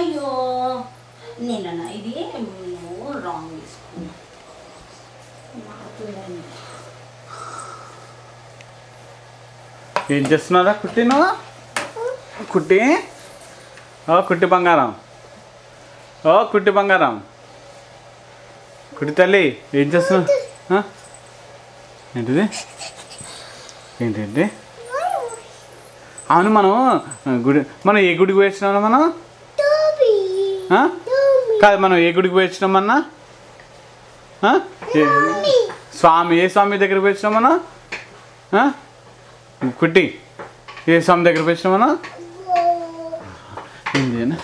అయ్యో నేనన్నా ఇది నువ్వు రాంగ్ తీసుకున్నా. ఏం చేస్తున్నారా కుట్టి నువ్వు? కుట్టి ఓ కుట్టి బంగారం, ఓ కుట్టి బంగారం, కుట్టి తల్లి ఏం చేస్తున్నావు? ఏంటిది ఏంటండి? అవును మనం ఏ గుడికి పోయిచ్చినా మనం? కాదు మనం ఏ గుడికి పోయిచ్చినామన్నా? స్వామి ఏ స్వామి దగ్గరికి పోయిచ్చినాం మనం? కుట్టి ఏ స్వామి దగ్గర పోయిచ్చినామన్నా? ఏంటి